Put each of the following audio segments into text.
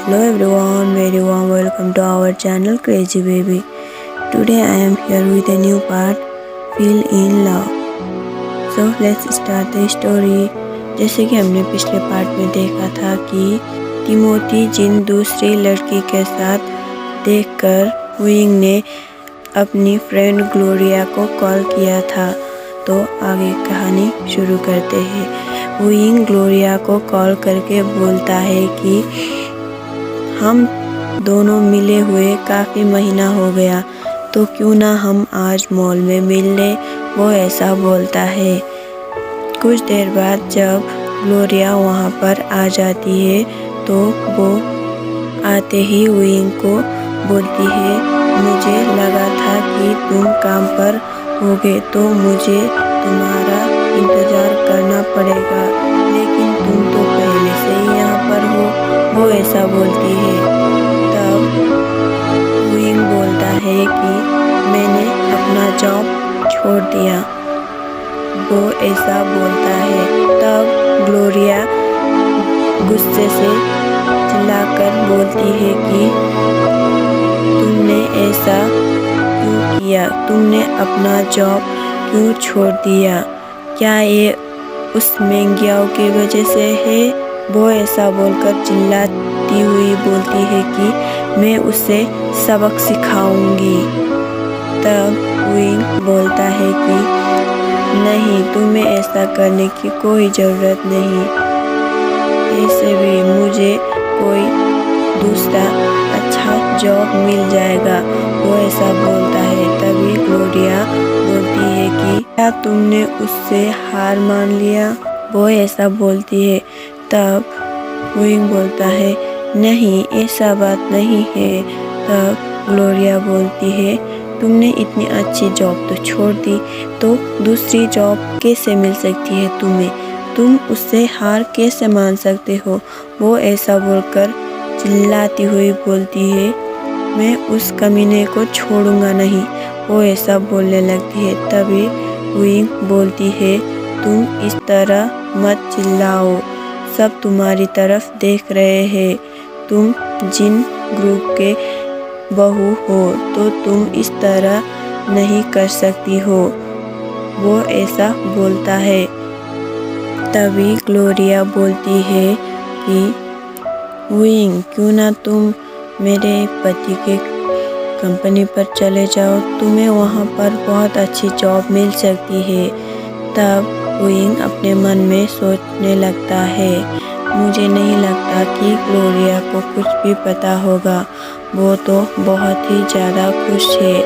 Hello everyone, very warm welcome to our channel Crazy Baby. Today I am here with a new part, Feel in Love. So let's start the story. जैसे कि हमने पिछले part में देखा था कि Timothy जिन दूसरी लड़की के साथ देखकर वुइंग ने अपनी फ्रेंड ग्लोरिया को कॉल किया था। तो आगे कहानी शुरू करते हैं। वुइंग ग्लोरिया को कॉल करके बोलता है कि हम दोनों मिले हुए काफ़ी महीना हो गया, तो क्यों ना हम आज मॉल में मिल लें, वो ऐसा बोलता है। कुछ देर बाद जब ग्लोरिया वहाँ पर आ जाती है तो वो आते ही वुइंग को बोलती है, मुझे लगा था कि तुम काम पर होगे तो मुझे तुम्हारा इंतज़ार करना पड़ेगा, लेकिन तुम तो पहले से ही यहाँ पर हो, वो ऐसा बोलती है। तब वुइंग बोलता है कि मैंने अपना जॉब छोड़ दिया, वो ऐसा बोलता है। तब ग्लोरिया गुस्से से चिल्लाकर बोलती है कि तुमने ऐसा क्यों किया, तुमने अपना जॉब क्यों छोड़ दिया, क्या ये उस मेंगियाओ की वजह से है, वो ऐसा बोलकर चिल्लाती हुई बोलती है कि मैं उसे सबक सिखाऊंगी। तब वुइंग बोलता है कि नहीं, तुम्हें ऐसा करने की कोई ज़रूरत नहीं, ऐसे भी मुझे कोई दूसरा अच्छा जॉब मिल जाएगा, वो ऐसा बोलता है। तभी ग्लोरिया बोलती है कि क्या तुमने उससे हार मान लिया, वो ऐसा बोलती है। तब वुइंग बोलता है नहीं, ऐसा बात नहीं है। तब ग्लोरिया बोलती है तुमने इतनी अच्छी जॉब तो छोड़ दी, तो दूसरी जॉब कैसे मिल सकती है तुम्हें, तुम उससे हार कैसे मान सकते हो, वो ऐसा बोलकर चिल्लाती हुई बोलती है मैं उस कमीने को छोड़ूंगा नहीं, वो ऐसा बोलने लगती है। तभी वुइंग बोलती है तुम इस तरह मत चिल्लाओ, सब तुम्हारी तरफ देख रहे हैं, तुम जिन ग्रुप के बहू हो तो तुम इस तरह नहीं कर सकती हो, वो ऐसा बोलता है। तभी ग्लोरिया बोलती है कि वुइंग क्यों ना तुम मेरे पति के कंपनी पर चले जाओ, तुम्हें वहाँ पर बहुत अच्छी जॉब मिल सकती है। तब वुइंग अपने मन में सोचने लगता है मुझे नहीं लगता कि ग्लोरिया को कुछ भी पता होगा, वो तो बहुत ही ज़्यादा खुश है,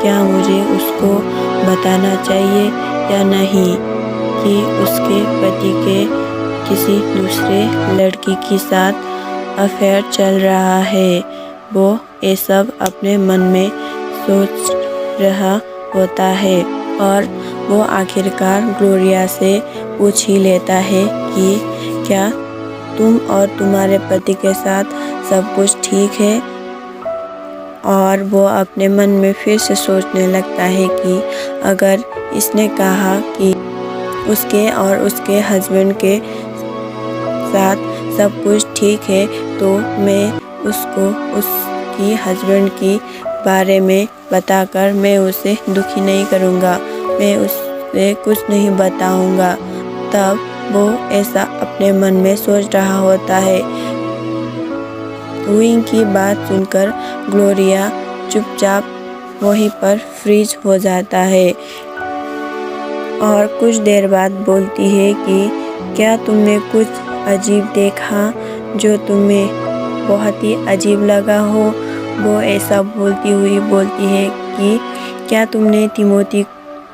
क्या मुझे उसको बताना चाहिए या नहीं कि उसके पति के किसी दूसरे लड़की के साथ अफेयर चल रहा है। वो ये सब अपने मन में सोच रहा होता है और वो आखिरकार ग्लोरिया से पूछ ही लेता है कि क्या तुम और तुम्हारे पति के साथ सब कुछ ठीक है। और वो अपने मन में फिर से सोचने लगता है कि अगर इसने कहा कि उसके और उसके हस्बैंड के साथ सब कुछ ठीक है, तो मैं उसको उसकी हस्बैंड की बारे में बताकर मैं उसे दुखी नहीं करूँगा, मैं उससे कुछ नहीं बताऊँगा। तब वो ऐसा अपने मन में सोच रहा होता है। वुइंग की बात सुनकर ग्लोरिया चुपचाप वहीं पर फ्रीज हो जाता है और कुछ देर बाद बोलती है कि क्या तुमने कुछ अजीब देखा जो तुम्हें बहुत ही अजीब लगा हो, वो ऐसा बोलती हुई बोलती है कि क्या तुमने टिमोथी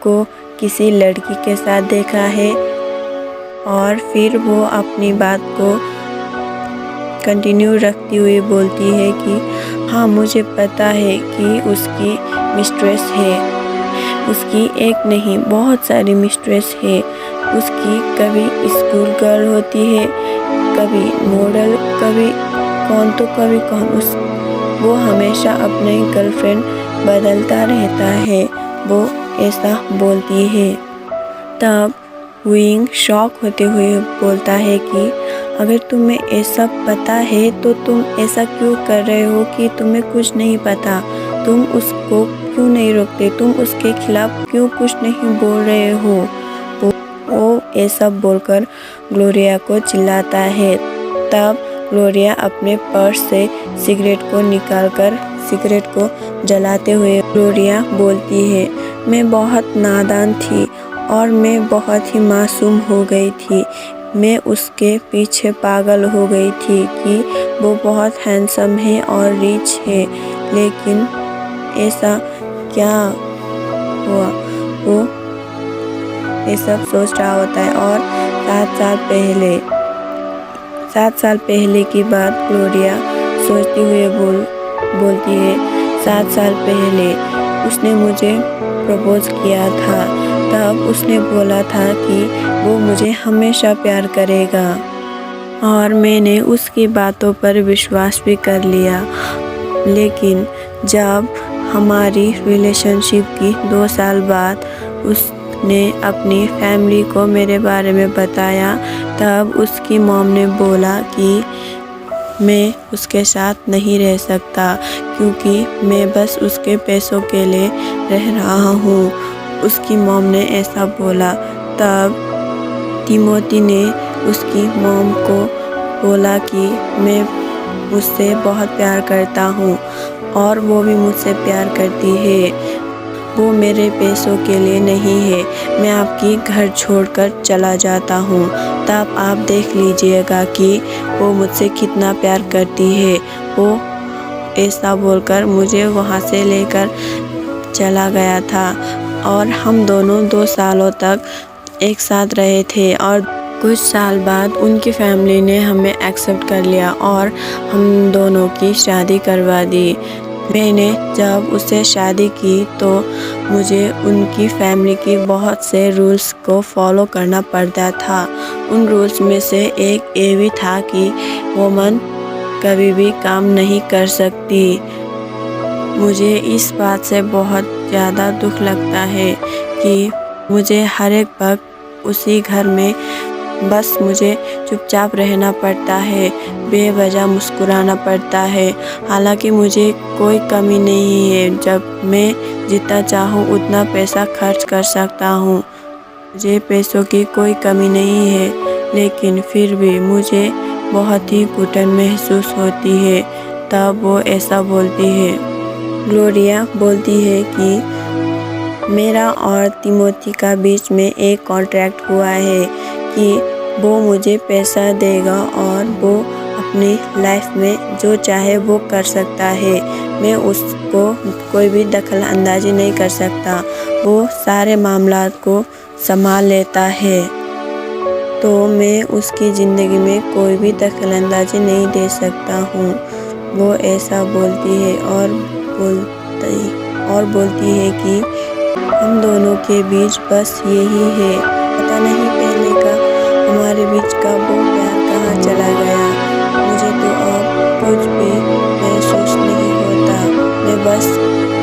को किसी लड़की के साथ देखा है। और फिर वो अपनी बात को कंटिन्यू रखती हुई बोलती है कि हाँ, मुझे पता है कि उसकी मिस्ट्रेस है, उसकी एक नहीं बहुत सारी मिस्ट्रेस है, उसकी कभी स्कूल गर्ल होती है, कभी मॉडल, कभी कौन तो कभी कौन, वो हमेशा अपनी गर्लफ्रेंड बदलता रहता है, वो ऐसा बोलती है। तब वुइंग शॉक होते हुए बोलता है कि अगर तुम्हें ऐसा पता है तो तुम ऐसा क्यों कर रहे हो कि तुम्हें कुछ नहीं पता? तुम उसको क्यों नहीं रोकते? तुम उसके खिलाफ क्यों कुछ नहीं बोल रहे हो? वो ये सब बोलकर ग्लोरिया को चिल्लाता है। तब ग्लोरिया अपने पर्स से सिगरेट को निकालकर सिगरेट को जलाते हुए ग्लोरिया बोलती है, मैं बहुत नादान थी और मैं बहुत ही मासूम हो गई थी। मैं उसके पीछे पागल हो गई थी कि वो बहुत हैंडसम है और रिच है, लेकिन ऐसा क्या हुआ? वो ये सब सोच रहा होता है और 7 साल पहले की बात ग्लोरिया सोचती हुए बोलती है। 7 साल पहले उसने मुझे प्रपोज किया था। तब उसने बोला था कि वो मुझे हमेशा प्यार करेगा और मैंने उसकी बातों पर विश्वास भी कर लिया। लेकिन जब हमारी रिलेशनशिप की 2 साल बाद उसने अपनी फैमिली को मेरे बारे में बताया, तब उसकी मॉम ने बोला कि मैं उसके साथ नहीं रह सकता क्योंकि मैं बस उसके पैसों के लिए रह रहा हूँ। उसकी मॉम ने ऐसा बोला। तब तिमोथी ने उसकी मॉम को बोला कि मैं उससे बहुत प्यार करता हूँ और वो भी मुझसे प्यार करती है। वो मेरे पैसों के लिए नहीं है। मैं आपकी घर छोड़कर चला जाता हूँ, तब आप देख लीजिएगा कि वो मुझसे कितना प्यार करती है। वो ऐसा बोलकर मुझे वहाँ से लेकर चला गया था और हम दोनों 2 सालों तक एक साथ रहे थे और कुछ साल बाद उनकी फैमिली ने हमें एक्सेप्ट कर लिया और हम दोनों की शादी करवा दी। मैंने जब उससे शादी की तो मुझे उनकी फैमिली की बहुत से रूल्स को फॉलो करना पड़ता था। उन रूल्स में से एक ये भी था कि वुमन कभी भी काम नहीं कर सकती। मुझे इस बात से बहुत ज़्यादा दुख लगता है कि मुझे हर एक वक्त उसी घर में बस मुझे चुपचाप रहना पड़ता है, बेवजह मुस्कुराना पड़ता है। हालांकि मुझे कोई कमी नहीं है, जब मैं जितना चाहूँ उतना पैसा खर्च कर सकता हूँ। मुझे पैसों की कोई कमी नहीं है, लेकिन फिर भी मुझे बहुत ही घुटन महसूस होती है। तब वो ऐसा बोलती है। ग्लोरिया बोलती है कि मेरा और तिमोथी का बीच में एक कॉन्ट्रैक्ट हुआ है कि वो मुझे पैसा देगा और वो अपनी लाइफ में जो चाहे वो कर सकता है। मैं उसको कोई भी दखल अंदाजी नहीं कर सकता। वो सारे मामलात को संभाल लेता है, तो मैं उसकी ज़िंदगी में कोई भी दखल अंदाजी नहीं दे सकता हूँ। वो ऐसा बोलती है और बोलती है कि हम दोनों के बीच बस यही है। पता नहीं पहले का हमारे बीच का वो प्यार कहाँ चला गया। मुझे तो अब कुछ भी महसूस नहीं होता। मैं बस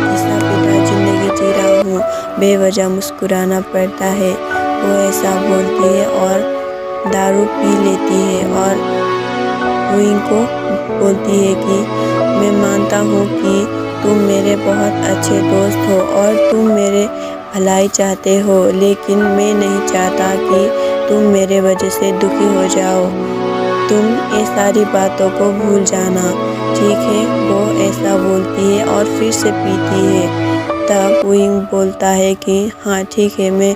घिसा पिटा जिंदगी जी रहा हूँ, बेवजह मुस्कुराना पड़ता है। वो ऐसा बोलती है और दारू पी लेती है और विंग को बोलती है कि मैं मानता हूँ कि तुम मेरे बहुत अच्छे दोस्त हो और तुम मेरे भलाई चाहते हो, लेकिन मैं नहीं चाहता कि तुम मेरे वजह से दुखी हो जाओ। तुम ये सारी बातों को भूल जाना, ठीक है? वो ऐसा बोलती है और फिर से पीती है। तब विंग बोलता है कि हाँ ठीक है, मैं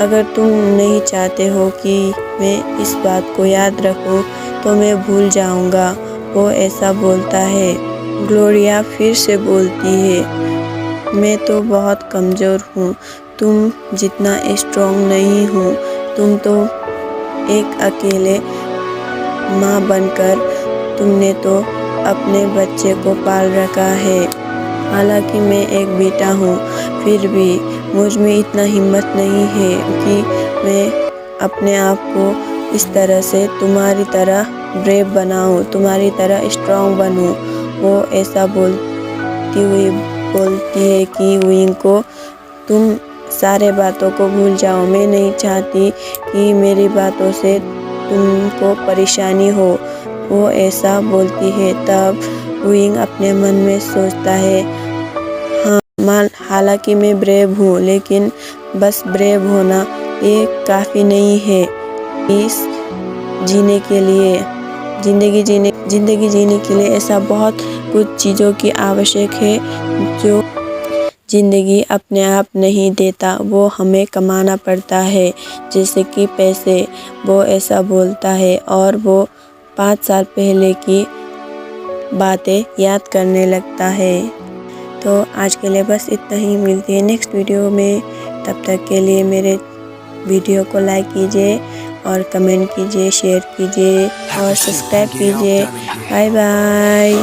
अगर तुम नहीं चाहते हो कि मैं इस बात को याद रखूं तो मैं भूल जाऊंगा। वो ऐसा बोलता है। ग्लोरिया फिर से बोलती है, मैं तो बहुत कमज़ोर हूँ, तुम जितना स्ट्रॉन्ग नहीं हूँ। तुम तो एक अकेले माँ बनकर तुमने तो अपने बच्चे को पाल रखा है। हालांकि मैं एक बेटा हूँ, फिर भी मुझ में इतना हिम्मत नहीं है कि मैं अपने आप को इस तरह से तुम्हारी तरह ब्रेव बनाऊँ, तुम्हारी तरह स्ट्रॉन्ग बनूँ। वो ऐसा बोलती है कि विंग को तुम सारे बातों को भूल जाओ। मैं नहीं चाहती कि मेरी बातों से तुमको परेशानी हो, वो ऐसा बोलती है। तब विंग अपने मन में सोचता है, हाँ हालांकि मैं ब्रेव हूँ, लेकिन बस ब्रेव होना ये काफ़ी नहीं है इस जीने के लिए। ज़िंदगी जीने के लिए ऐसा बहुत कुछ चीज़ों की आवश्यक है जो ज़िंदगी अपने आप नहीं देता, वो हमें कमाना पड़ता है, जैसे कि पैसे। वो ऐसा बोलता है और वो 5 साल पहले की बातें याद करने लगता है। तो आज के लिए बस इतना ही, मिलती है नेक्स्ट वीडियो में। तब तक के लिए मेरे वीडियो को लाइक कीजिए और कमेंट कीजिए, शेयर कीजिए और सब्सक्राइब कीजिए। Bye bye.